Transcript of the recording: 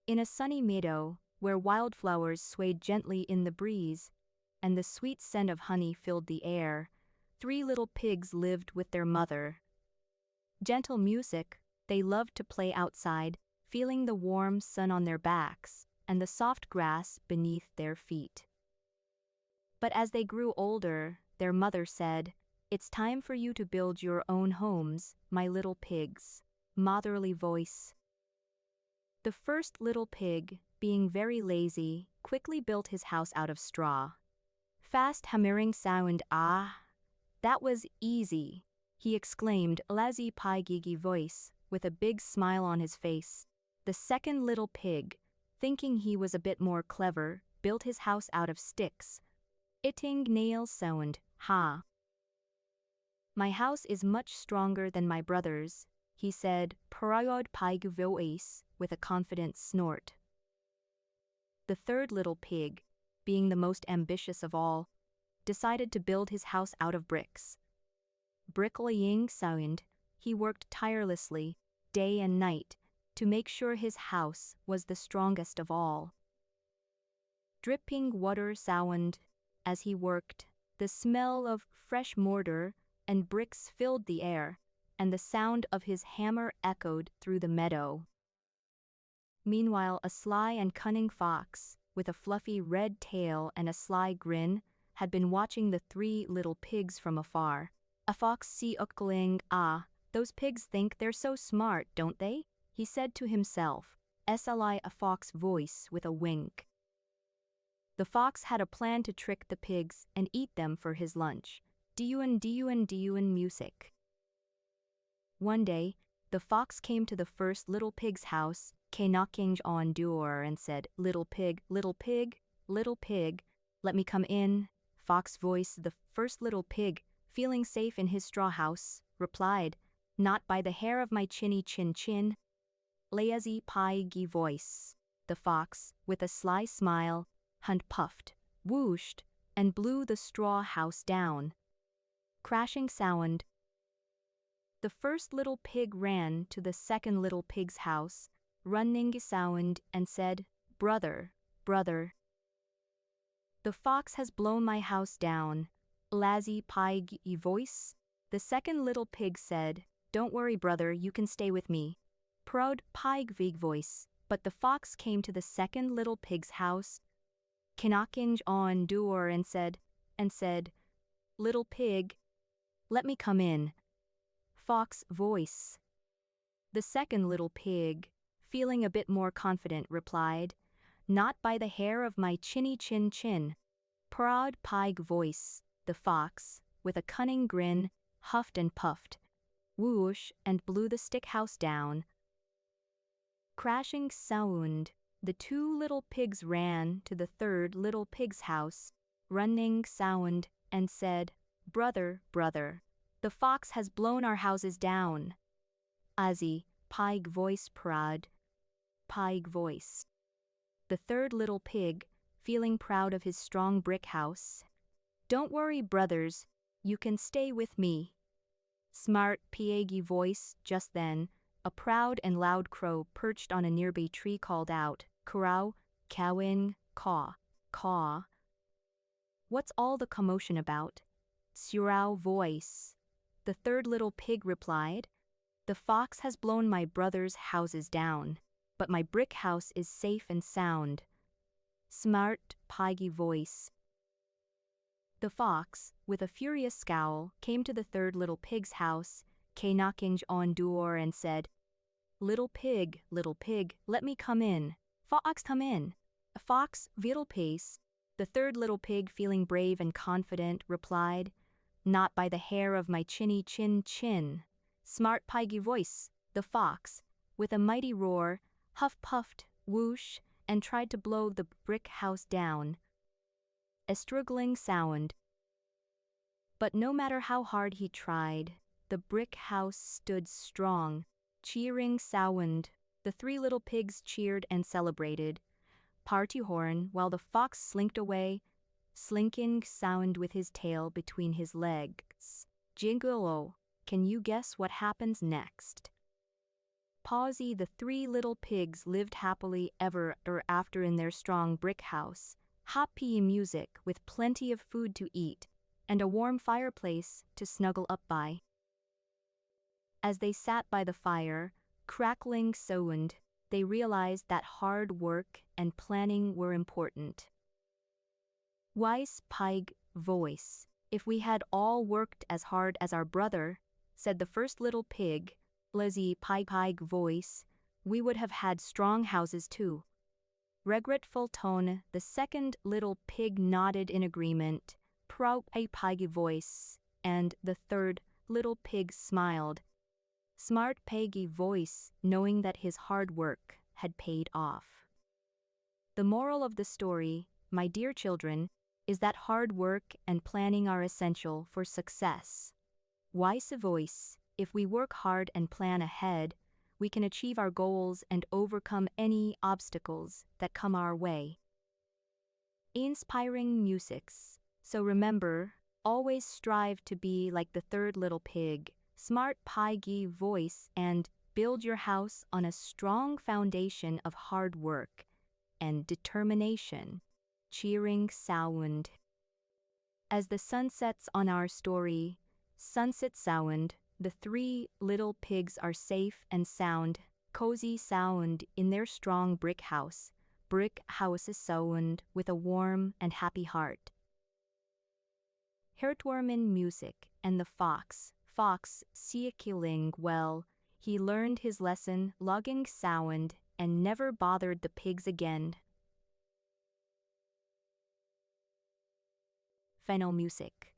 In a sunny meadow, where wildflowers swayed gently in the breeze, and the sweet scent of honey filled the air, 3 little pigs lived with their mother. Gentle music, they loved to play outside, feeling the warm sun on their backs and the soft grass beneath their feet. But as they grew older, their mother said, "It's time for you to build your own homes, my little pigs." Motherly voice. The first little pig, being very lazy, quickly built his house out of straw. Fast hammering sound, "Ah, that was easy," he exclaimed, lazy pie-gigi voice, with a big smile on his face. The second little pig, thinking he was a bit more clever, built his house out of sticks. Itting nail sound, "Ha. My house is much stronger than my brother's," he said, proud pig voice, with a confident snort. The third little pig, being the most ambitious of all, decided to build his house out of bricks. Bricklaying sound, he worked tirelessly, day and night, to make sure his house was the strongest of all. Dripping water sound, as he worked, the smell of fresh mortar and bricks filled the air, and the sound of his hammer echoed through the meadow. Meanwhile, a sly and cunning fox, with a fluffy red tail and a sly grin, had been watching the 3 little pigs from afar. A fox see uckling, "Ah, those pigs think they're so smart, don't they?" he said to himself, sli a fox voice with a wink. The fox had a plan to trick the pigs and eat them for his lunch. Diun music. One day, the fox came to the first little pig's house, knocking on door, and said, "Little pig, little pig, little pig, let me come in." Fox voice. The first little pig, feeling safe in his straw house, replied, "Not by the hair of my chinny chin chin." Lazy pie-gi voice. The fox, with a sly smile, puffed, whooshed, and blew the straw house down. Crashing sound. The first little pig ran to the second little pig's house, running sound, and said, "Brother, brother, the fox has blown my house down." Lazy pie-gi voice. The second little pig said, "Don't worry, brother, you can stay with me." Proud pie-gi voice. But the fox came to the second little pig's house, knocking on door, and said, "Little pig, let me come in." Fox voice. The second little pig, feeling a bit more confident, replied, "Not by the hair of my chinny chin chin." Proud pig voice. The fox, with a cunning grin, huffed and puffed, whoosh, and blew the stick house down. Crashing sound. The 2 little pigs ran to the third little pig's house, running sound, and said, "Brother, brother, the fox has blown our houses down." Azzy, pig voice. Proud pig voice. The third little pig, feeling proud of his strong brick house, "Don't worry, brothers, you can stay with me." Smart pig voice. Just then, a proud and loud crow perched on a nearby tree called out, "Crow, cowing, caw, caw. What's all the commotion about?" Surrow voice. The third little pig replied, "The fox has blown my brother's houses down, but my brick house is safe and sound." Smart piggy voice. The fox, with a furious scowl, came to the third little pig's house, knocking on door, and said, little pig, let me come in." Fox come in." A fox, vittle pace. The third little pig, feeling brave and confident, replied, "Not by the hair of my chinny chin chin." Smart piggy voice. The fox, with a mighty roar, puffed, whoosh, and tried to blow the brick house down. A struggling sound. But no matter how hard he tried, the brick house stood strong. Cheering sound. The 3 little pigs cheered and celebrated. Party horn, while the fox slinked away, slinking sound with his tail between his legs. Jingle-o. Can you guess what happens next? Pawsey, the three little pigs lived happily ever after in their strong brick house, happy music with plenty of food to eat, and a warm fireplace to snuggle up by. As they sat by the fire, crackling sound, they realized that hard work and planning were important. Wise pig voice, if we had all worked as hard as our brother, said the first little pig, lazy pig voice, we would have had strong houses too. Regretful tone, the second little pig nodded in agreement, proud pig voice, and the third little pig smiled. Smart piggy voice, knowing that his hard work had paid off. The moral of the story, my dear children, is that hard work and planning are essential for success. Wise voice, if we work hard and plan ahead, we can achieve our goals and overcome any obstacles that come our way. Inspiring musics. So remember, always strive to be like the third little pig, smart piggy voice, and build your house on a strong foundation of hard work and determination. Cheering sound. As the sun sets on our story, sunset sound, the three little pigs are safe and sound, cozy sound in their strong brick house sound with a warm and happy heart. Heartwarming music, and the fox seeking well, he learned his lesson, logging sound, and never bothered the pigs again. Final music.